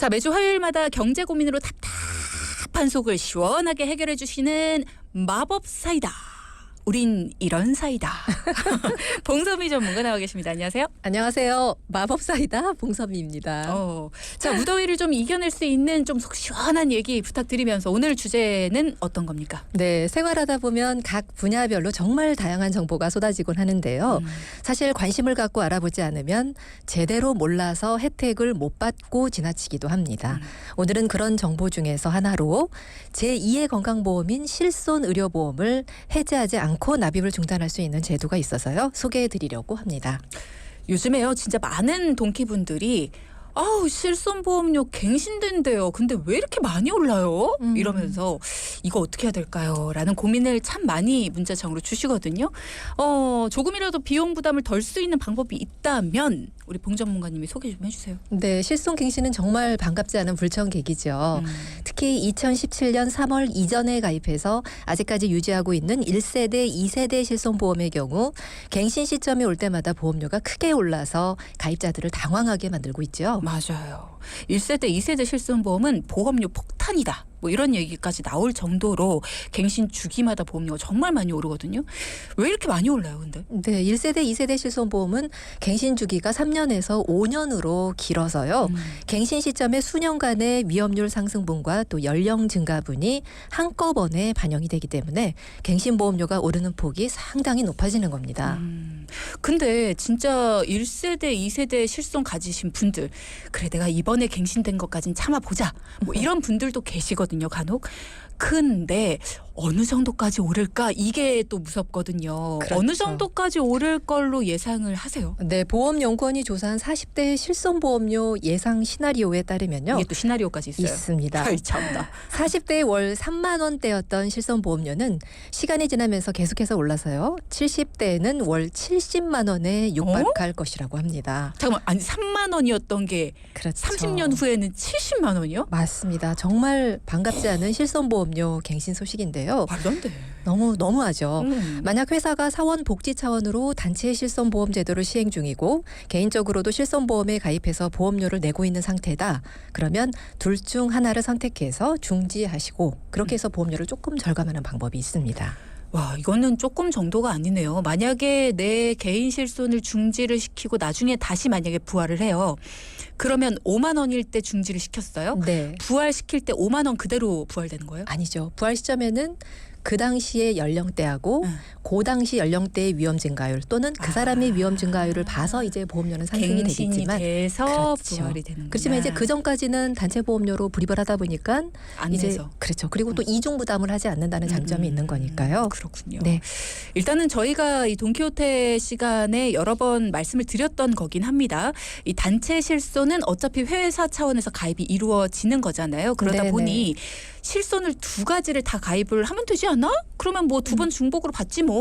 자, 매주 화요일마다 경제 고민으로 답답한 속을 시원하게 해결해 주시는 마법 사이다. 우린 이런 사이다. 봉섭이 전문가 나와 계십니다. 안녕하세요. 안녕하세요. 마법사이다 봉섭이입니다. 자, 무더위를 좀 이겨낼 수 있는 좀 속 시원한 얘기 부탁드리면서 오늘 주제는 어떤 겁니까? 네, 생활하다 보면 각 분야별로 정말 다양한 정보가 쏟아지곤 하는데요. 사실 관심을 갖고 알아보지 않으면 제대로 몰라서 혜택을 못 받고 지나치기도 합니다. 오늘은 그런 정보 중에서 하나로 제2의 건강보험인 실손의료보험을 해지하지 않고 납입을 중단할 수 있는 제도가 있어서요. 소개해드리려고 합니다. 요즘에요, 진짜 많은 동키분들이 실손보험료 갱신된대요. 근데 왜 이렇게 많이 올라요? 이러면서 이거 어떻게 해야 될까요? 라는 고민을 참 많이 문자창으로 주시거든요. 조금이라도 비용 부담을 덜 수 있는 방법이 있다면 우리 봉 전문가님이 소개 좀 해주세요. 네, 실손갱신은 정말 반갑지 않은 불청객이죠. 특히 2017년 3월 이전에 가입해서 아직까지 유지하고 있는 1세대, 2세대 실손보험의 경우 갱신 시점이 올 때마다 보험료가 크게 올라서 가입자들을 당황하게 만들고 있죠. 맞아요. 1세대, 2세대 실손보험은 보험료 폭탄이다. 뭐 이런 얘기까지 나올 정도로 갱신 주기마다 보험료가 정말 많이 오르거든요. 왜 이렇게 많이 올라요, 근데? 네, 1세대, 2세대 실손보험은 갱신 주기가 3년에서 5년으로 길어서요. 갱신 시점에 수년간의 위험률 상승분과 또 연령 증가분이 한꺼번에 반영이 되기 때문에 갱신 보험료가 오르는 폭이 상당히 높아지는 겁니다. 근데 진짜 1세대, 2세대 실손 가지신 분들, 그래 내가 이번에 갱신된 것까진 참아보자. 뭐 이런 분들도 계시거든요. 간혹. 근데 어느 정도까지 오를까? 이게 또 무섭거든요. 그렇죠. 어느 정도까지 오를 걸로 예상을 하세요? 네, 보험연구원이 조사한 40대 실손보험료 예상 시나리오에 따르면요. 이게 또 시나리오까지 있어요. 있습니다. 아이, 참나. 40대 월 3만 원대였던 실손보험료는 시간이 지나면서 계속해서 올라서요. 70대에는 월 70만 원에 육박할 것이라고 합니다. 잠깐만, 아니 3만 원이었던 게 그렇죠. 30년 후에는 70만 원이요? 맞습니다. 정말 반갑지 않은 실손보험료 갱신 소식인데요. 말도 안 돼. 너무하죠. 만약 회사가 사원 복지 차원으로 단체 실손보험 제도를 시행 중이고 개인적으로도 실손보험에 가입해서 보험료를 내고 있는 상태다. 그러면 둘 중 하나를 선택해서 중지하시고 그렇게 해서 보험료를 조금 절감하는 방법이 있습니다. 와, 이거는 조금 정도가 아니네요. 만약에 내 개인 실손을 중지를 시키고 나중에 다시 만약에 부활을 해요. 그러면 5만 원일 때 중지를 시켰어요. 네. 부활시킬 때 5만 원 그대로 부활되는 거예요? 아니죠. 부활 시점에는 그 당시의 연령대하고 그 당시 연령대의 위험 증가율 또는 그 사람의 위험 증가율을 봐서 이제 보험료는 상승이 갱신이 되겠지만 돼서 그렇죠. 부활이 되는구나. 그렇지만 이제 그 전까지는 단체 보험료로 불입을 하다 보니까 안 이제 내서. 그렇죠. 그리고 또 이중 부담을 하지 않는다는 장점이 있는 거니까요. 그렇군요. 네. 일단은 저희가 이 돈키호테 시간에 여러 번 말씀을 드렸던 거긴 합니다. 이 단체 실손은 어차피 회사 차원에서 가입이 이루어지는 거잖아요. 그러다 네네. 보니 실손을 두 가지를 다 가입을 하면 되지 않아? 그러면 뭐 두 번 중복으로 받지 뭐.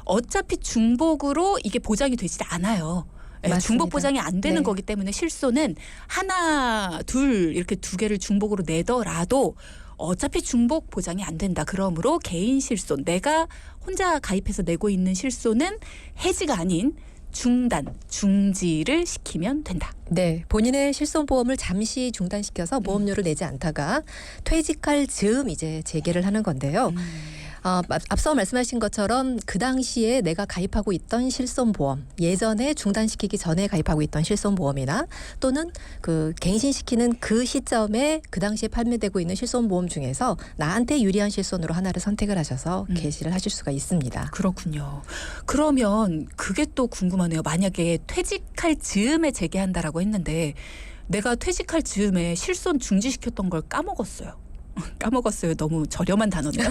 어차피 중복으로 이게 보장이 되지 않아요. 맞습니다. 중복 보장이 안 되는 네. 거기 때문에 실손은 하나, 둘 이렇게 두 개를 중복으로 내더라도 어차피 중복 보장이 안 된다. 그러므로 개인 실손, 내가 혼자 가입해서 내고 있는 실손은 해지가 아닌 중지를 시키면 된다. 네, 본인의 실손보험을 잠시 중단시켜서 보험료를 내지 않다가 퇴직할 즈음 이제 재개를 하는 건데요. 앞서 말씀하신 것처럼 그 당시에 내가 가입하고 있던 실손보험, 예전에 중단시키기 전에 가입하고 있던 실손보험이나 또는 그 갱신시키는 그 시점에 그 당시에 판매되고 있는 실손보험 중에서 나한테 유리한 실손으로 하나를 선택을 하셔서 개시를 하실 수가 있습니다. 그렇군요. 그러면 그게 또 궁금하네요. 만약에 퇴직할 즈음에 재개한다라고 했는데 내가 퇴직할 즈음에 실손 중지시켰던 걸 까먹었어요. 까먹었어요. 너무 저렴한 단어네요.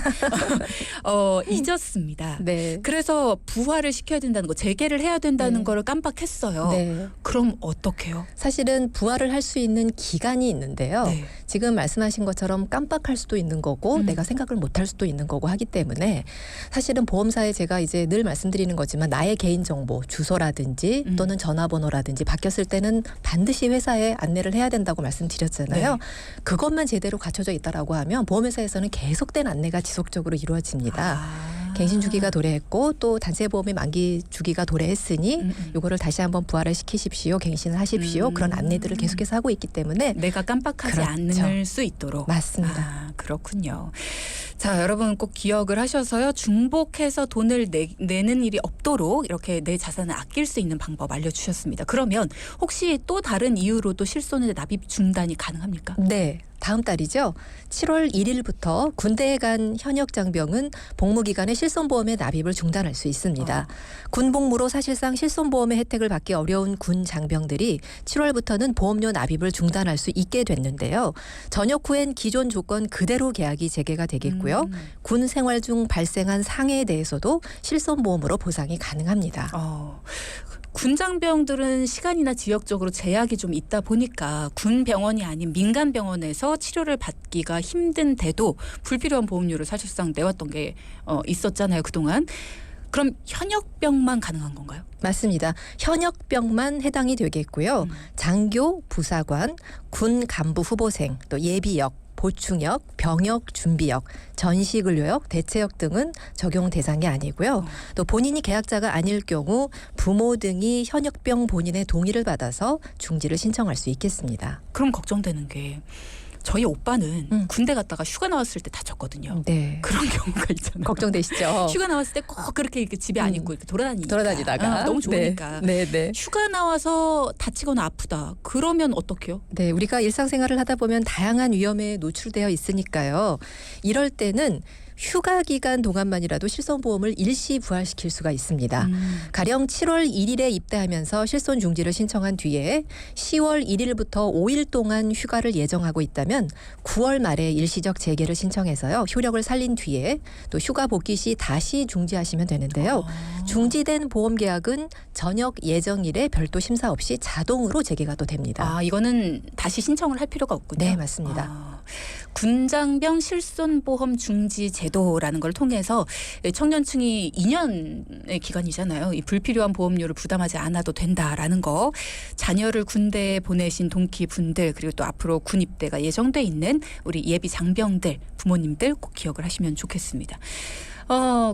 잊었습니다. 네. 그래서 부활을 시켜야 된다는 거, 재개를 해야 된다는 거를 깜빡했어요. 네. 그럼 어떡해요? 사실은 부활을 할 수 있는 기간이 있는데요. 네. 지금 말씀하신 것처럼 깜빡할 수도 있는 거고 내가 생각을 못할 수도 있는 거고 하기 때문에 사실은 보험사에 제가 이제 늘 말씀드리는 거지만 나의 개인정보, 주소라든지 또는 전화번호라든지 바뀌었을 때는 반드시 회사에 안내를 해야 된다고 말씀드렸잖아요. 네. 그것만 제대로 갖춰져 있다라고 하면 보험회사에서는 계속된 안내가 지속적으로 이루어집니다. 갱신 주기가 도래했고 또 단체 보험의 만기 주기가 도래했으니 요거를 다시 한번 부활을 시키십시오. 갱신을 하십시오. 그런 안내들을 계속해서 하고 있기 때문에 내가 깜빡하지 그렇죠. 않을 수 있도록. 맞습니다. 아, 그렇군요. 자, 여러분 꼭 기억을 하셔서요. 중복해서 돈을 내는 일이 없도록 이렇게 내 자산을 아낄 수 있는 방법 알려주셨습니다. 그러면 혹시 또 다른 이유로도 실손의 납입 중단이 가능합니까? 네. 다음 달이죠. 7월 1일부터 군대에 간 현역 장병은 복무기간에 실손보험의 납입을 중단할 수 있습니다. 군 복무로 사실상 실손보험의 혜택을 받기 어려운 군 장병들이 7월부터는 보험료 납입을 중단할 수 있게 됐는데요. 전역 후엔 기존 조건 그대로 계약이 재개가 되겠고요. 군 생활 중 발생한 상해에 대해서도 실손보험으로 보상이 가능합니다. 군장병들은 시간이나 지역적으로 제약이 좀 있다 보니까 군 병원이 아닌 민간 병원에서 치료를 받기가 힘든데도 불필요한 보험료를 사실상 내왔던 게 있었잖아요, 그동안. 그럼 현역병만 가능한 건가요? 맞습니다. 현역병만 해당이 되겠고요. 장교, 부사관, 군 간부 후보생, 또 예비역, 보충역, 병역, 준비역, 전시근료역, 대체역 등은 적용 대상이 아니고요. 또 본인이 계약자가 아닐 경우 부모 등이 현역병 본인의 동의를 받아서 중지를 신청할 수 있겠습니다. 그럼 걱정되는 게 저희 오빠는 군대 갔다가 휴가 나왔을 때 다쳤거든요. 네. 그런 경우가 있잖아요. 걱정되시죠? 휴가 나왔을 때 꼭 그렇게 이렇게 집에 안 있고 이렇게 돌아다니다가 너무 좋으니까. 네. 휴가 나와서 다치거나 아프다. 그러면 어떡해요? 네, 우리가 일상생활을 하다 보면 다양한 위험에 노출되어 있으니까요. 이럴 때는 휴가 기간 동안만이라도 실손보험을 일시 부활시킬 수가 있습니다. 가령 7월 1일에 입대하면서 실손 중지를 신청한 뒤에 10월 1일부터 5일 동안 휴가를 예정하고 있다면 9월 말에 일시적 재개를 신청해서요. 효력을 살린 뒤에 또 휴가 복귀 시 다시 중지하시면 되는데요. 중지된 보험 계약은 전역 예정일에 별도 심사 없이 자동으로 재개가 또 됩니다. 이거는 다시 신청을 할 필요가 없군요. 네, 맞습니다. 군장병 실손보험 중지 제도라는 걸 통해서 청년층이 2년의 기간이잖아요. 이 불필요한 보험료를 부담하지 않아도 된다라는 거. 자녀를 군대에 보내신 동기분들 그리고 또 앞으로 군 입대가 예정돼 있는 우리 예비 장병들 부모님들 꼭 기억을 하시면 좋겠습니다.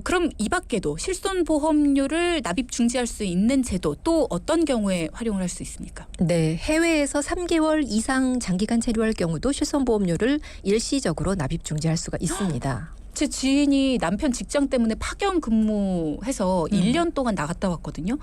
그럼 이 밖에도 실손보험료를 납입 중지할 수 있는 제도 또 어떤 경우에 활용을 할 수 있습니까? 네, 해외에서 3개월 이상 장기간 체류할 경우도 실손보험료를 일시적으로 납입 중지할 수가 있습니다. 제 지인이 남편 직장 때문에 파견 근무해서 1년 동안 나갔다 왔거든요.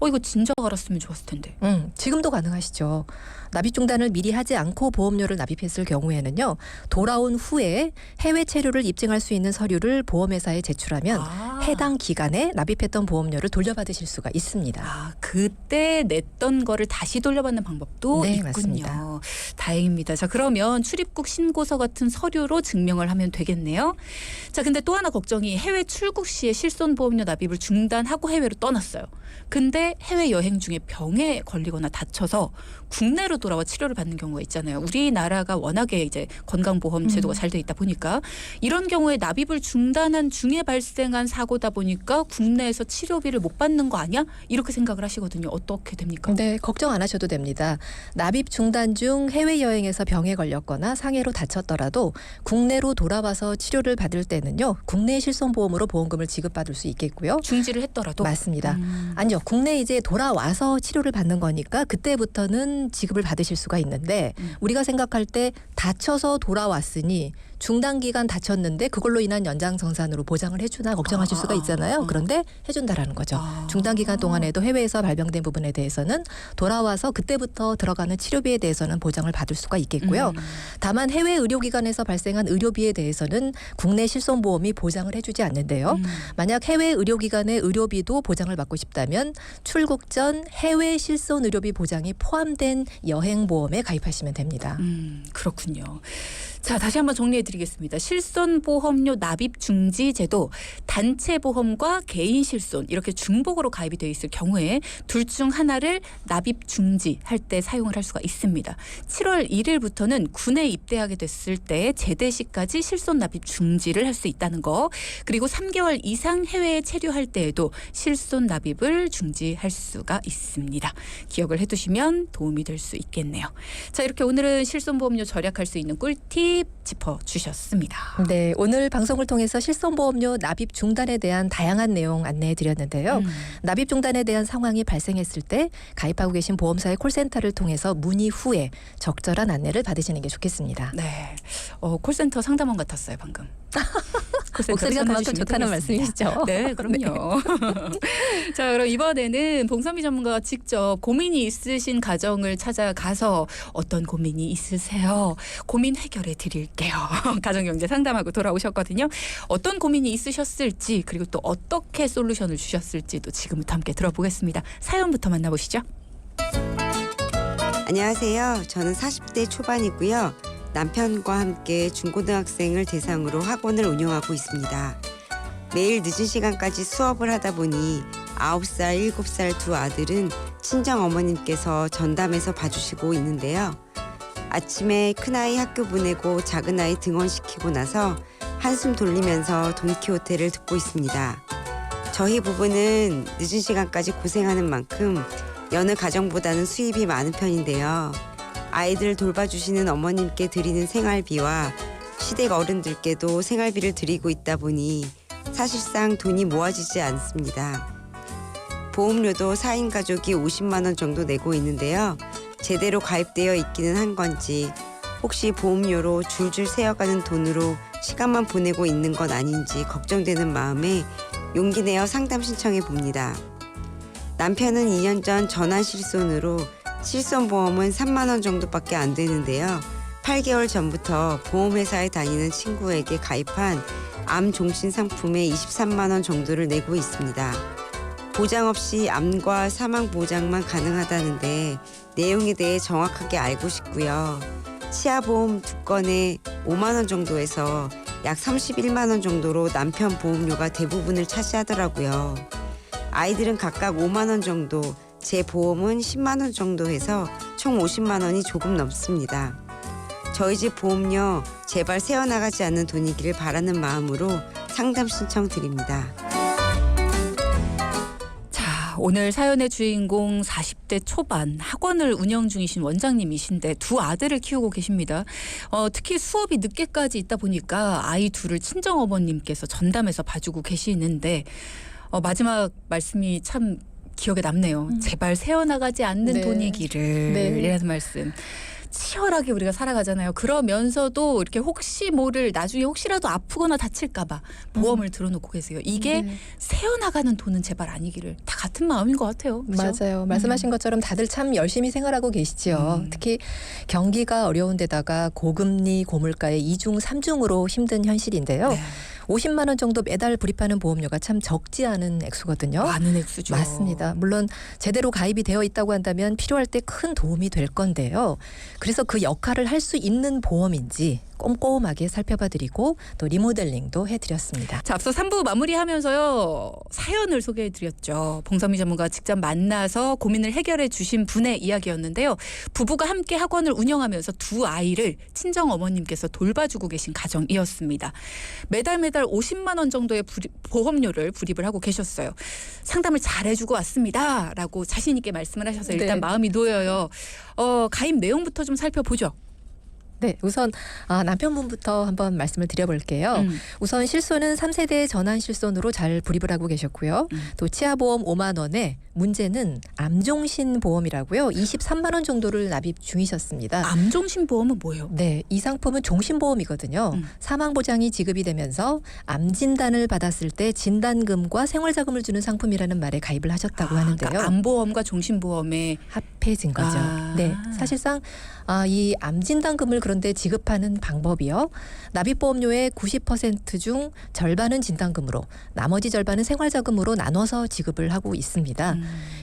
이거 진작 알았으면 좋았을 텐데. 지금도 가능하시죠. 납입 중단을 미리 하지 않고 보험료를 납입했을 경우에는요. 돌아온 후에 해외 체류를 입증할 수 있는 서류를 보험회사에 제출하면 해당 기간에 납입했던 보험료를 돌려받으실 수가 있습니다. 그때 냈던 거를 다시 돌려받는 방법도 네, 있군요. 맞습니다. 다행입니다. 자, 그러면 출입국 신고서 같은 서류로 증명을 하면 되겠네요. 자, 근데 또 하나 걱정이 해외 출국 시에 실손보험료 납입을 중단하고 해외로 떠났어요. 근데 해외 여행 중에 병에 걸리거나 다쳐서 국내로 돌아와 치료를 받는 경우가 있잖아요. 우리나라가 워낙에 이제 건강보험 제도가 잘 돼 있다 보니까 이런 경우에 납입을 중단한 중에 발생한 사고다 보니까 국내에서 치료비를 못 받는 거 아니야? 이렇게 생각을 하시거든요. 어떻게 됩니까? 네, 걱정 안 하셔도 됩니다. 납입 중단 중 해외여행에서 병에 걸렸거나 상해로 다쳤더라도 국내로 돌아와서 치료를 받을 때는요. 국내 실손보험으로 보험금을 지급받을 수 있겠고요. 중지를 했더라도? 맞습니다. 아니요. 국내 이제 돌아와서 치료를 받는 거니까 그때부터는 지급을 받으실 수가 있는데 우리가 생각할 때 다쳐서 돌아왔으니 중단기간 다쳤는데 그걸로 인한 연장성산으로 보장을 해주나 걱정하실 수가 있잖아요. 그런데 해준다라는 거죠. 중단기간 동안에도 해외에서 발병된 부분에 대해서는 돌아와서 그때부터 들어가는 치료비에 대해서는 보장을 받을 수가 있겠고요. 다만 해외 의료기관에서 발생한 의료비에 대해서는 국내 실손보험이 보장을 해주지 않는데요. 만약 해외 의료기관의 의료비도 보장을 받고 싶다면 출국 전 해외 실손 의료비 보장이 포함된 여행보험에 가입하시면 됩니다. 그렇군요. 자, 다시 한번 정리해 드리겠습니다. 실손보험료 납입 중지 제도, 단체 보험과 개인 실손 이렇게 중복으로 가입이 되어 있을 경우에 둘 중 하나를 납입 중지할 때 사용을 할 수가 있습니다. 7월 1일부터는 군에 입대하게 됐을 때 제대 시까지 실손 납입 중지를 할 수 있다는 거. 그리고 3개월 이상 해외에 체류할 때에도 실손 납입을 중지할 수가 있습니다. 기억을 해 두시면 도움이 될 수 있겠습니다. 있겠네요. 자, 이렇게 오늘은 실손보험료 절약할 수 있는 꿀팁 짚어주셨습니다. 네, 오늘 방송을 통해서 실손보험료 납입 중단에 대한 다양한 내용 안내해 드렸는데요. 납입 중단에 대한 상황이 발생했을 때 가입하고 계신 보험사의 콜센터를 통해서 문의 후에 적절한 안내를 받으시는 게 좋겠습니다. 네, 콜센터 상담원 같았어요 방금. 콜센터 목소리가 그만큼 전화주시면 좋다는 되겠습니다. 말씀이시죠? 네, 그럼요. 자, 그럼 이번에는 봉선미 전문가가 직접 고민이 있으신 가정을 찾아가서 어떤 고민이 있으세요? 고민 해결해 드릴게요. 가정경제 상담하고 돌아오셨거든요. 어떤 고민이 있으셨을지 그리고 또 어떻게 솔루션을 주셨을지도 지금부터 함께 들어보겠습니다. 사연부터 만나보시죠. 안녕하세요. 저는 40대 초반이고요. 남편과 함께 중고등학생을 대상으로 학원을 운영하고 있습니다. 매일 늦은 시간까지 수업을 하다 보니 9살, 7살 두 아들은 친정 어머님께서 전담해서 봐주시고 있는데요. 아침에 큰아이 학교 보내고 작은아이 등원시키고 나서 한숨 돌리면서 돈키호테를 듣고 있습니다. 저희 부부는 늦은 시간까지 고생하는 만큼 여느 가정보다는 수입이 많은 편인데요. 아이들 돌봐주시는 어머님께 드리는 생활비와 시댁 어른들께도 생활비를 드리고 있다 보니 사실상 돈이 모아지지 않습니다. 보험료도 4인 가족이 50만 원 정도 내고 있는데요. 제대로 가입되어 있기는 한 건지 혹시 보험료로 줄줄 새어가는 돈으로 시간만 보내고 있는 건 아닌지 걱정되는 마음에 용기 내어 상담 신청해 봅니다. 남편은 2년 전 전환 실손으로 실손보험은 3만 원 정도밖에 안 되는데요. 8개월 전부터 보험회사에 다니는 친구에게 가입한 암 종신 상품에 23만 원 정도를 내고 있습니다. 보장 없이 암과 사망 보장만 가능하다는데 내용에 대해 정확하게 알고 싶고요. 치아보험 2건에 5만 원 정도에서 약 31만 원 정도로 남편 보험료가 대부분을 차지하더라고요. 아이들은 각각 5만 원 정도, 제 보험은 10만 원 정도 해서 총 50만 원이 조금 넘습니다. 저희 집 보험료 제발 새어나가지 않는 돈이기를 바라는 마음으로 상담 신청 드립니다. 자, 오늘 사연의 주인공 40대 초반 학원을 운영 중이신 원장님이신데 두 아들을 키우고 계십니다. 특히 수업이 늦게까지 있다 보니까 아이 둘을 친정어머님께서 전담해서 봐주고 계시는데 마지막 말씀이 참 기억에 남네요. 제발 새어나가지 않는 네. 돈이기를 네. 이라는 말씀. 치열하게 우리가 살아가잖아요. 그러면서도 이렇게 혹시 모를 나중에 혹시라도 아프거나 다칠까봐 보험을 들어놓고 계세요. 이게 네. 새어나가는 돈은 제발 아니기를 다 같은 마음인 것 같아요. 그렇죠? 맞아요. 말씀하신 것처럼 다들 참 열심히 생활하고 계시죠. 특히 경기가 어려운 데다가 고금리, 고물가의 2중, 3중으로 힘든 현실인데요. 네. 50만 원 정도 매달 불입하는 보험료가 참 적지 않은 액수거든요. 많은 액수죠. 맞습니다. 물론 제대로 가입이 되어 있다고 한다면 필요할 때 큰 도움이 될 건데요. 그래서 그 역할을 할 수 있는 보험인지 꼼꼼하게 살펴봐드리고 또 리모델링도 해드렸습니다. 자, 앞서 3부 마무리하면서요. 사연을 소개해드렸죠. 봉선미 전문가 직접 만나서 고민을 해결해 주신 분의 이야기였는데요. 부부가 함께 학원을 운영하면서 두 아이를 친정어머님께서 돌봐주고 계신 가정이었습니다. 매달 50만 원 정도의 보험료를 불입을 하고 계셨어요. 상담을 잘해주고 왔습니다. 라고 자신 있게 말씀을 하셔서 일단 네. 마음이 놓여요. 가입 내용부터 좀 살펴보죠. 네, 우선 남편분부터 한번 말씀을 드려볼게요. 우선 실손은 3세대 전환 실손으로 잘 불입을 하고 계셨고요. 또 치아보험 5만 원에 문제는 암종신 보험이라고요. 23만 원 정도를 납입 중이셨습니다. 암종신보험은 뭐예요? 네, 이 상품은 종신보험이거든요. 사망보장이 지급이 되면서 암 진단을 받았을 때 진단금과 생활자금을 주는 상품이라는 말에 가입을 하셨다고 하는데요. 그러니까 암보험과 종신보험에 합해진 거죠. 네, 사실상 이 암 진단금을 그런데 지급하는 방법이요. 납입보험료의 90% 중 절반은 진단금으로 나머지 절반은 생활자금으로 나눠서 지급을 하고 있습니다.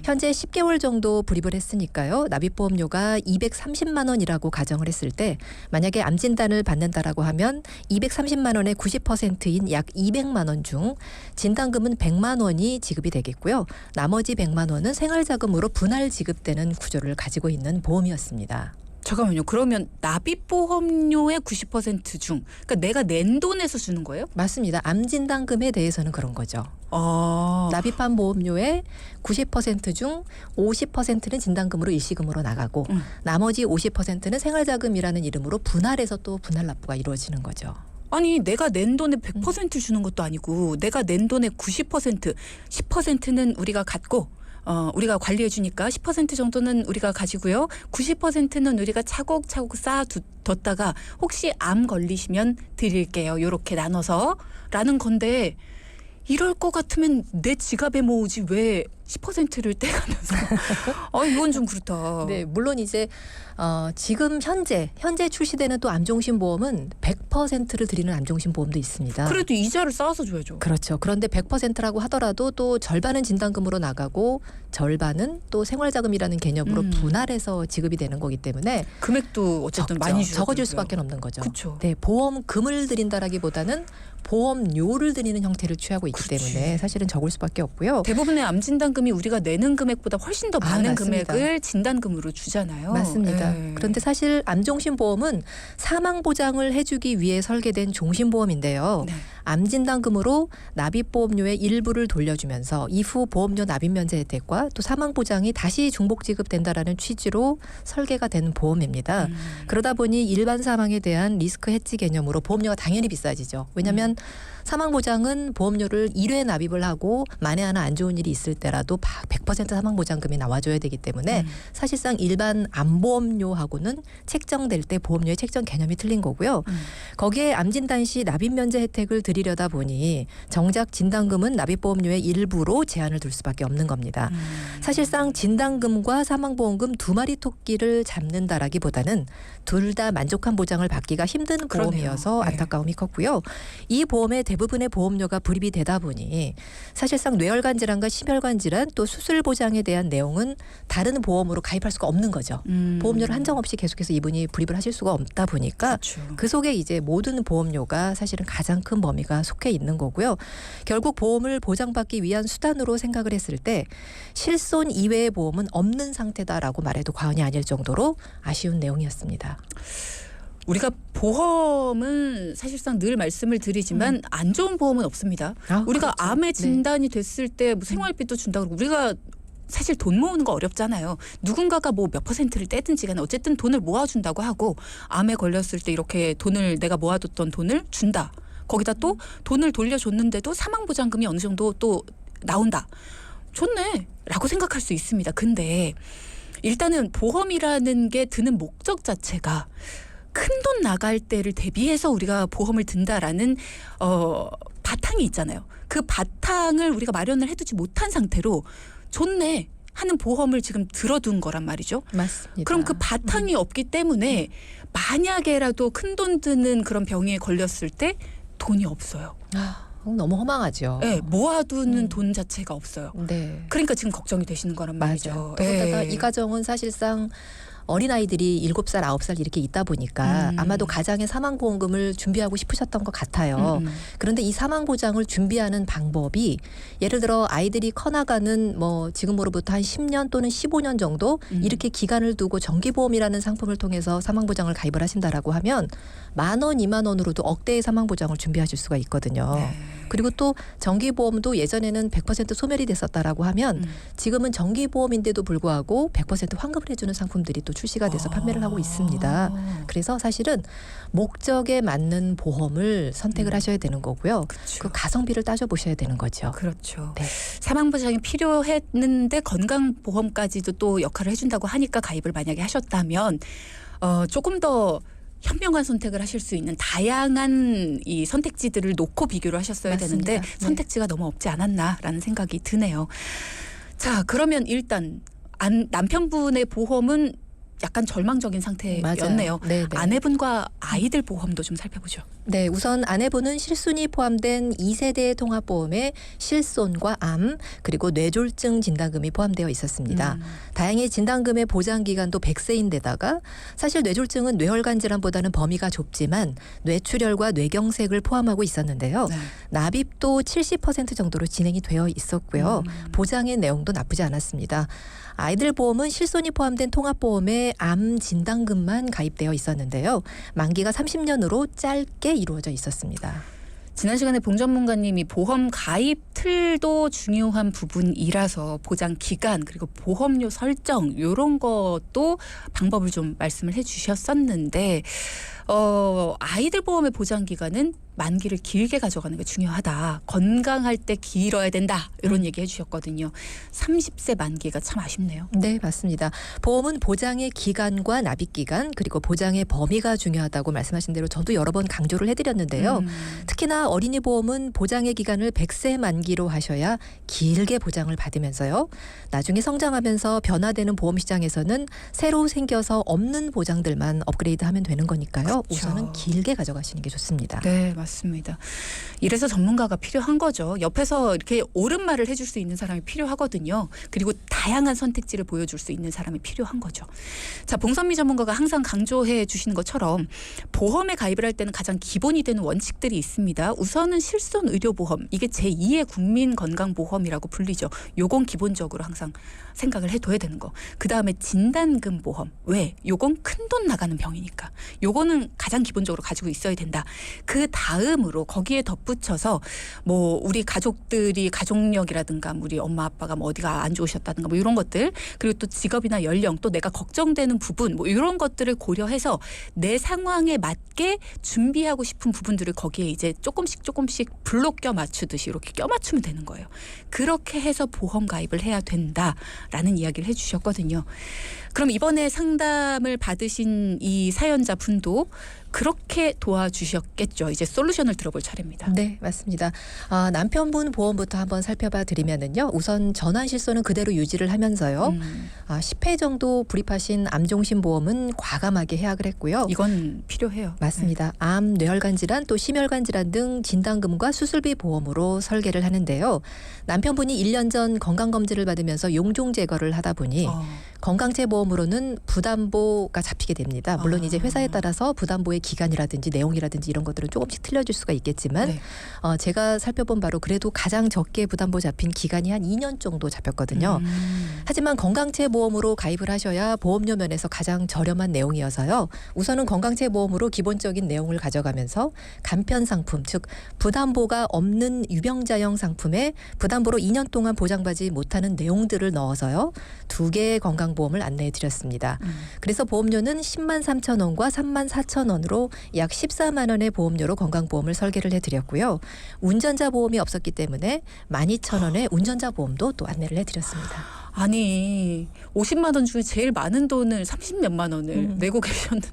현재 10개월 정도 불입을 했으니까요. 납입보험료가 230만 원이라고 가정을 했을 때 만약에 암 진단을 받는다라고 하면 230만 원의 90%인 약 200만 원 중 진단금은 100만 원이 지급이 되겠고요. 나머지 100만 원은 생활자금으로 분할 지급되는 구조를 가지고 있는 보험이었습니다. 잠깐만요. 그러면 납입보험료의 90% 중, 그러니까 내가 낸 돈에서 주는 거예요? 맞습니다. 암진단금에 대해서는 그런 거죠. 아, 납입한 보험료의 90% 중 50%는 진단금으로 일시금으로 나가고 나머지 50%는 생활자금이라는 이름으로 분할해서 또 분할 납부가 이루어지는 거죠. 아니 내가 낸 돈의 100% 주는 것도 아니고 내가 낸 돈의 90%, 10%는 우리가 갖고 우리가 관리해 주니까 10% 정도는 우리가 가지고요. 90%는 우리가 차곡차곡 쌓아뒀다가 혹시 암 걸리시면 드릴게요. 요렇게 나눠서 라는 건데 이럴 것 같으면 내 지갑에 모으지 왜 10%를 떼가면서 이건 좀 그렇다. 네, 물론 이제 지금 현재 출시되는 또 암종신보험은 100%를 드리는 암종신보험도 있습니다. 그래도 이자를 쌓아서 줘야죠. 그렇죠. 그런데 100%라고 하더라도 또 절반은 진단금으로 나가고 절반은 또 생활자금이라는 개념으로 분할해서 지급이 되는 거기 때문에 금액도 어쨌든 적죠. 많이 적어질 수밖에 없는 거죠. 그렇죠. 네, 보험금을 드린다라기보다는 보험료를 드리는 형태를 취하고 있기 그렇지. 때문에 사실은 적을 수밖에 없고요. 대부분의 암 진단금이 우리가 내는 금액보다 훨씬 더 많은 맞습니다. 금액을 진단금으로 주잖아요. 맞습니다. 네. 그런데 사실 암종신보험은 사망보장을 해주기 위해 설계된 종신보험인데요. 네. 암진단금으로 납입보험료의 일부를 돌려주면서 이후 보험료 납입면제 혜택과 또 사망보장이 다시 중복 지급된다라는 취지로 설계가 된 보험입니다. 그러다 보니 일반 사망에 대한 리스크 해지 개념으로 보험료가 당연히 비싸지죠. 왜냐하면 사망보장은 보험료를 1회 납입을 하고 만에 하나 안 좋은 일이 있을 때라도 100% 사망보장금이 나와줘야 되기 때문에 사실상 일반 암보험료하고는 책정될 때 보험료의 책정 개념이 틀린 거고요. 거기에 암진단 시 납입면제 혜택을 드리려다 보니 정작 진단금은 납입보험료의 일부로 제한을 둘 수밖에 없는 겁니다. 사실상 진단금과 사망보험금 두 마리 토끼를 잡는다라기보다는 둘 다 만족한 보장을 받기가 힘든 보험이어서 그러네요. 네. 안타까움이 컸고요. 이 보험의 대부분의 보험료가 불입이 되다 보니 사실상 뇌혈관 질환과 심혈관 질환 또 수술 보장에 대한 내용은 다른 보험으로 가입할 수가 없는 거죠. 보험료를 한정 없이 계속해서 이분이 불입을 하실 수가 없다 보니까 그렇죠. 그 속에 이제 모든 보험료가 사실은 가장 큰 범위가 속해 있는 거고요. 결국 보험을 보장받기 위한 수단으로 생각을 했을 때 실손 이외의 보험은 없는 상태다라고 말해도 과언이 아닐 정도로 아쉬운 내용이었습니다. 우리가 보험은 사실상 늘 말씀을 드리지만 안 좋은 보험은 없습니다. 우리가 그렇죠. 암에 진단이 됐을 때 뭐 생활비도 준다고 그러고 우리가 사실 돈 모으는 거 어렵잖아요. 누군가가 뭐 몇 %를 떼든지 간에 어쨌든 돈을 모아준다고 하고 암에 걸렸을 때 이렇게 돈을 내가 모아뒀던 돈을 준다. 거기다 또 돈을 돌려줬는데도 사망보장금이 어느 정도 또 나온다. 좋네 라고 생각할 수 있습니다. 근데 일단은 보험이라는 게 드는 목적 자체가 큰 돈 나갈 때를 대비해서 우리가 보험을 든다라는 바탕이 있잖아요. 그 바탕을 우리가 마련을 해두지 못한 상태로 좋네 하는 보험을 지금 들어둔 거란 말이죠. 맞습니다. 그럼 그 바탕이 없기 때문에 만약에라도 큰 돈 드는 그런 병에 걸렸을 때 돈이 없어요. 너무 허망하죠. 네, 모아두는 돈 자체가 없어요. 네. 그러니까 지금 걱정이 되시는 거란 말이죠. 맞아요. 더군다나 예. 이 가정은 사실상 어린아이들이 7살, 9살 이렇게 있다 보니까 아마도 가장의 사망보험금을 준비하고 싶으셨던 것 같아요. 그런데 이 사망보장을 준비하는 방법이 예를 들어 아이들이 커나가는 뭐 지금으로부터 한 10년 또는 15년 정도 이렇게 기간을 두고 정기보험이라는 상품을 통해서 사망보장을 가입을 하신다라고 하면 10,000원, 20,000원으로도 억대의 사망보장을 준비하실 수가 있거든요. 네. 그리고 또 정기보험도 예전에는 100% 소멸이 됐었다라고 하면 지금은 정기보험인데도 불구하고 100% 환급을 해주는 상품들이 또 출시가 돼서 판매를 하고 있습니다. 그래서 사실은 목적에 맞는 보험을 선택을 하셔야 되는 거고요. 그렇죠. 그 가성비를 따져보셔야 되는 거죠. 그렇죠. 네. 사망보장이 필요했는데 건강보험까지도 또 역할을 해준다고 하니까 가입을 만약에 하셨다면 조금 더 현명한 선택을 하실 수 있는 다양한 이 선택지들을 놓고 비교를 하셨어야 맞습니다. 되는데 네. 선택지가 너무 없지 않았나라는 생각이 드네요. 자, 그러면 일단 남편분의 보험은 약간 절망적인 상태였네요. 네, 네. 아내분과 아이들 보험도 좀 살펴보죠. 네, 우선 아내분은 실손이 포함된 2세대 통합보험에 실손과 암 그리고 뇌졸중 진단금이 포함되어 있었습니다. 다행히 진단금의 보장기간도 100세인데다가 사실 뇌졸중은 뇌혈관 질환보다는 범위가 좁지만 뇌출혈과 뇌경색을 포함하고 있었는데요. 네. 납입도 70% 정도로 진행이 되어 있었고요. 보장의 내용도 나쁘지 않았습니다. 아이들 보험은 실손이 포함된 통합보험에 암 진단금만 가입되어 있었는데요. 만기가 30년으로 짧게 이루어져 있었습니다. 지난 시간에 봉 전문가님이 보험 가입 틀도 중요한 부분이라서 보장 기간 그리고 보험료 설정 이런 것도 방법을 좀 말씀을 해주셨었는데 아이들 보험의 보장 기간은 만기를 길게 가져가는 게 중요하다. 건강할 때 길어야 된다. 이런 얘기 해주셨거든요. 30세 만기가 참 아쉽네요. 네, 맞습니다. 보험은 보장의 기간과 납입 기간 그리고 보장의 범위가 중요하다고 말씀하신 대로 저도 여러 번 강조를 해드렸는데요. 특히나 어린이 보험은 보장의 기간을 100세 만기로 하셔야 길게 보장을 받으면서요. 나중에 성장하면서 변화되는 보험 시장에서는 새로 생겨서 없는 보장들만 업그레이드하면 되는 거니까요. 그렇죠. 우선은 길게 가져가시는 게 좋습니다. 네, 맞습니다. 이래서 전문가가 필요한 거죠. 옆에서 이렇게 옳은 말을 해줄 수 있는 사람이 필요하거든요. 그리고 다양한 선택지를 보여줄 수 있는 사람이 필요한 거죠. 자, 봉선미 전문가가 항상 강조해 주시는 것처럼 보험에 가입을 할 때는 가장 기본이 되는 원칙들이 있습니다. 우선은 실손 의료보험, 이게 제2의 국민건강보험이라고 불리죠. 요건 기본적으로 항상 생각을 해둬야 되는 거. 그다음에 진단금 보험. 왜? 요건 큰돈 나가는 병이니까. 요거는 가장 기본적으로 가지고 있어야 된다. 그 다음으로 거기에 덧붙여서 뭐 우리 가족들이 가족력이라든가 우리 엄마 아빠가 뭐 어디가 안 좋으셨다든가 뭐 이런 것들, 그리고 또 직업이나 연령, 또 내가 걱정되는 부분 뭐 이런 것들을 고려해서 내 상황에 맞게 준비하고 싶은 부분들을 거기에 이제 조금씩 블록 껴 맞추듯이 이렇게 껴 맞추면 되는 거예요. 그렇게 해서 보험 가입을 해야 된다라는 이야기를 해주셨거든요. 그럼 이번에 상담을 받으신 이 사연자 분도 그렇게 도와주셨겠죠. 이제 솔루션을 들어볼 차례입니다. 네, 맞습니다. 남편분 보험부터 한번 살펴봐 드리면은요. 우선 전환실손은 그대로 유지를 하면서요. 10회 정도 불입하신 암종신 보험은 과감하게 해약을 했고요. 이건 필요해요. 맞습니다. 암, 뇌혈관 질환, 또 심혈관 질환 등 진단금과 수술비 보험으로 설계를 하는데요. 남편분이 1년 전 건강검진을 받으면서 용종 제거를 하다 보니 건강체 보험으로는 부담보가 잡히게 됩니다. 물론 이제 회사에 따라서 부담보의 기간이라든지 내용이라든지 이런 것들은 조금씩 틀려질 수가 있겠지만 네. 제가 살펴본 바로 그래도 가장 적게 부담보 잡힌 기간이 한 2년 정도 잡혔거든요. 하지만 건강체 보험으로 가입을 하셔야 보험료 면에서 가장 저렴한 내용이어서요. 우선은 건강체 보험으로 기본적인 내용을 가져가면서 간편 상품, 즉 부담보가 없는 유병자형 상품에 부담보로 2년 동안 보장받지 못하는 내용들을 넣어서요. 2개의 건강보험을 안내해 드렸습니다. 그래서 보험료는 10만 3천 원과 3만 4천 원으로 약 14만 원의 보험료로 건강보험을 설계를 해드렸고요. 운전자 보험이 없었기 때문에 12,000원의 운전자 보험도 또 안내를 해드렸습니다. 아니 50만 원 중에 제일 많은 돈을 30몇만 원을 내고 계셨는데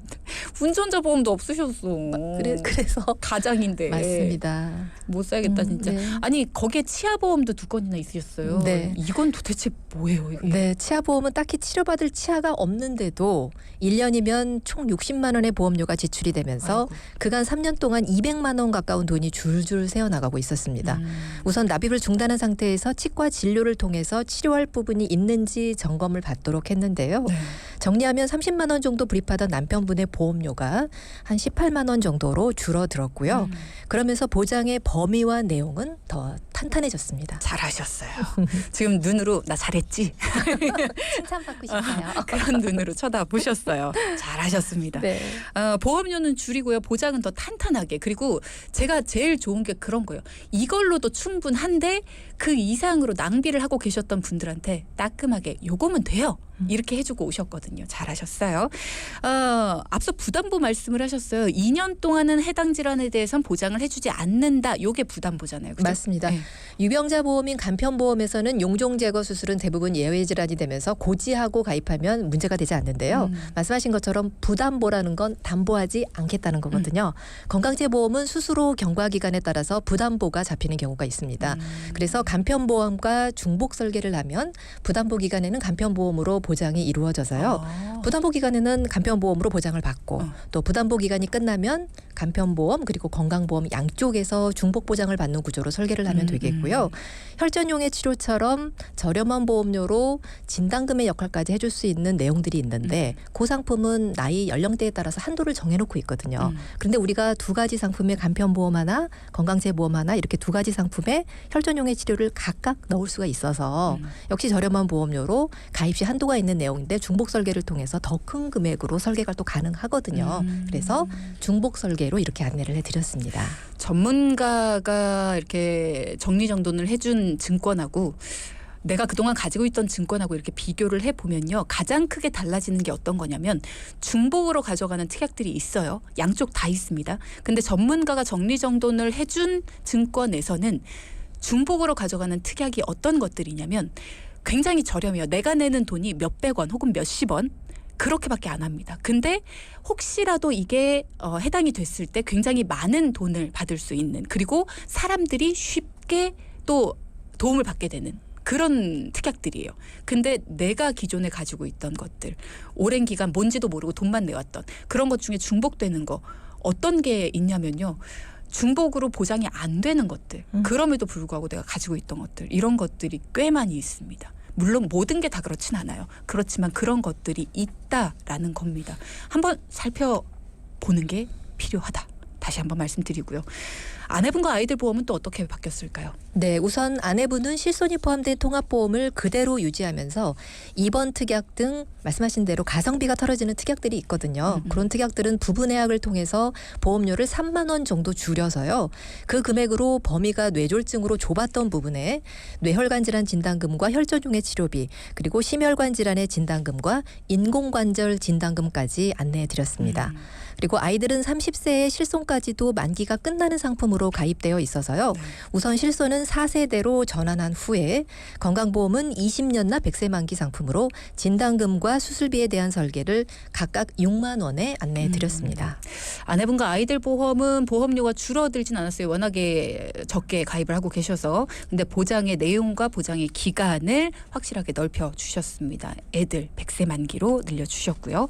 운전자 보험도 없으셨어. 그래서 가장인데. 맞습니다. 못 살겠다 진짜. 네. 아니 거기에 치아 보험도 2건이나 있으셨어요. 네. 이건 도대체 뭐예요 이게? 네, 치아 보험은 딱히 치료받을 치아가 없는데도 1년이면 총 60만 원의 보험료가 지출이 되면서 아이고. 그간 3년 동안 200만 원 가까운 돈이 줄줄 새어나가고 있었습니다. 우선 납입을 중단한 상태에서 치과 진료를 통해서 치료할 부분이 있는지 점검을 받도록 했는데요. 네. 정리하면 30만 원 정도 불입하던 남편분의 보험료가 한 18만 원 정도로 줄어들었고요. 그러면서 보장의 범위와 내용은 더 탄탄해졌습니다. 잘하셨어요. 지금 눈으로 나 잘했지? 칭찬받고 싶어요. 그런 눈으로 쳐다보셨어요. 잘하셨습니다. 네. 보험료는 줄이고요. 보장은 더 탄탄하게. 그리고 제가 제일 좋은 게 그런 거예요. 이걸로도 충분한데 그 이상으로 낭비를 하고 계셨던 분들한테 따끔하게 요거면 돼요. 이렇게 해주고 오셨거든요. 잘하셨어요. 앞서 부담보 말씀을 하셨어요. 2년 동안은 해당 질환에 대해선 보장을 해주지 않는다. 요게 부담보잖아요. 그죠? 맞습니다. 네. 유병자 보험인 간편보험에서는 용종 제거 수술은 대부분 예외 질환이 되면서 고지하고 가입하면 문제가 되지 않는데요. 말씀하신 것처럼 부담보라는 건 담보하지 않겠다는 거거든요. 건강제 보험은 수술 후 경과 기간에 따라서 부담보가 잡히는 경우가 있습니다. 그래서 간편보험과 중복 설계를 하면 부담보 기간에는 간편보험으로 보장이 이루어져서요. 부담보 기간에는 간편보험으로 보장을 받고 또 부담보 기간이 끝나면 간편보험 그리고 건강보험 양쪽에서 중복 보장을 받는 구조로 설계를 하면 되겠고요. 혈전용의 치료처럼 저렴한 보험료로 진단금의 역할까지 해줄 수 있는 내용들이 있는데 그 상품은 나이 연령대에 따라서 한도를 정해놓고 있거든요. 그런데 우리가 두 가지 상품에 간편보험 하나, 건강제보험 하나 이렇게 두 가지 상품에 혈전용의 치료를 각각 넣을 수가 있어서 역시 저렴한 보험료로 가입 시 한도가 있는 내용인데 중복 설계를 통해서 더 큰 금액으로 설계가 또 가능하거든요. 그래서 중복 설계로 이렇게 안내를 해드렸습니다. 전문가가 이렇게 정리정돈을 해준 증권하고 내가 그동안 가지고 있던 증권하고 이렇게 비교를 해보면요. 가장 크게 달라지는 게 어떤 거냐면 중복으로 가져가는 특약들이 있어요. 양쪽 다 있습니다. 근데 전문가가 정리정돈을 해준 증권에서는 중복으로 가져가는 특약이 어떤 것들이냐면 굉장히 저렴해요. 내가 내는 돈이 몇백 원 혹은 몇십 원 그렇게밖에 안 합니다. 근데 혹시라도 이게 해당이 됐을 때 굉장히 많은 돈을 받을 수 있는 그리고 사람들이 쉽게 또 도움을 받게 되는 그런 특약들이에요. 근데 내가 기존에 가지고 있던 것들 오랜 기간 뭔지도 모르고 돈만 내왔던 그런 것 중에 중복되는 거 어떤 게 있냐면요. 중복으로 보장이 안 되는 것들 그럼에도 불구하고 내가 가지고 있던 것들 이런 것들이 꽤 많이 있습니다. 물론 모든 게 다 그렇진 않아요. 그렇지만 그런 것들이 있다라는 겁니다. 한번 살펴보는 게 필요하다. 다시 한번 말씀드리고요. 아내분과 아이들 보험은 또 어떻게 바뀌었을까요? 네, 우선 아내분은 실손이 포함된 통합보험을 그대로 유지하면서 입원 특약 등 말씀하신 대로 가성비가 떨어지는 특약들이 있거든요. 그런 특약들은 부분해약을 통해서 보험료를 3만 원 정도 줄여서요. 그 금액으로 범위가 뇌졸중으로 좁았던 부분에 뇌혈관 질환 진단금과 혈전용의 치료비 그리고 심혈관 질환의 진단금과 인공관절 진단금까지 안내해 드렸습니다. 그리고 아이들은 30세의 실손까지도 만기가 끝나는 상품으로 가입되어 있어서요. 우선 실손은 4세대로 전환한 후에 건강보험은 20년나 100세 만기 상품으로 진단금과 수술비에 대한 설계를 각각 6만 원에 안내해 드렸습니다. 아내분과 아이들 보험은 보험료가 줄어들진 않았어요. 워낙에 적게 가입을 하고 계셔서. 근데 보장의 내용과 보장의 기간을 확실하게 넓혀 주셨습니다. 애들 100세 만기로 늘려주셨고요.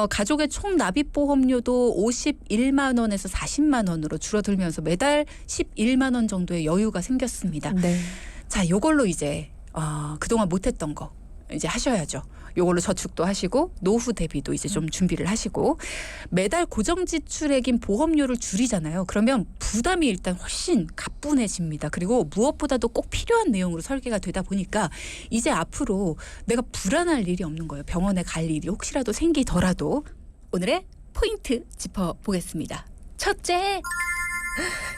가족의 총 납입 보험료도 51만 원에서 40만 원으로 줄어들면서 매달 11만 원 정도의 여유가 생겼습니다. 네. 자, 요걸로 이제 그동안 못했던 거 이제 하셔야죠. 요걸로 저축도 하시고 노후 대비도 이제 좀 준비를 하시고 매달 고정 지출액인 보험료를 줄이잖아요. 그러면 부담이 일단 훨씬 가뿐해집니다. 그리고 무엇보다도 꼭 필요한 내용으로 설계가 되다 보니까 이제 앞으로 내가 불안할 일이 없는 거예요. 병원에 갈 일이 혹시라도 생기더라도. 오늘의 포인트 짚어보겠습니다. 첫째,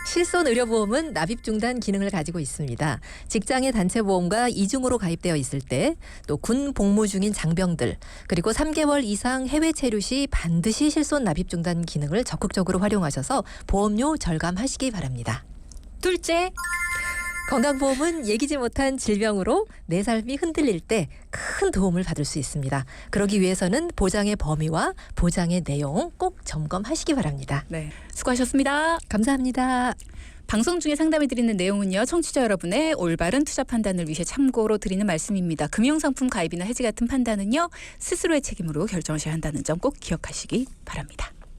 실손 의료보험은 납입 중단 기능을 가지고 있습니다. 직장의 단체보험과 이중으로 가입되어 있을 때 또 군 복무 중인 장병들 그리고 3개월 이상 해외 체류 시 반드시 실손 납입 중단 기능을 적극적으로 활용하셔서 보험료 절감하시기 바랍니다. 둘째, 건강보험은 예기치 못한 질병으로 내 삶이 흔들릴 때 큰 도움을 받을 수 있습니다. 그러기 위해서는 보장의 범위와 보장의 내용 꼭 점검하시기 바랍니다. 네, 수고하셨습니다. 감사합니다. 방송 중에 상담해 드리는 내용은요. 청취자 여러분의 올바른 투자 판단을 위해 참고로 드리는 말씀입니다. 금융상품 가입이나 해지 같은 판단은요. 스스로의 책임으로 결정하셔야 한다는 점 꼭 기억하시기 바랍니다.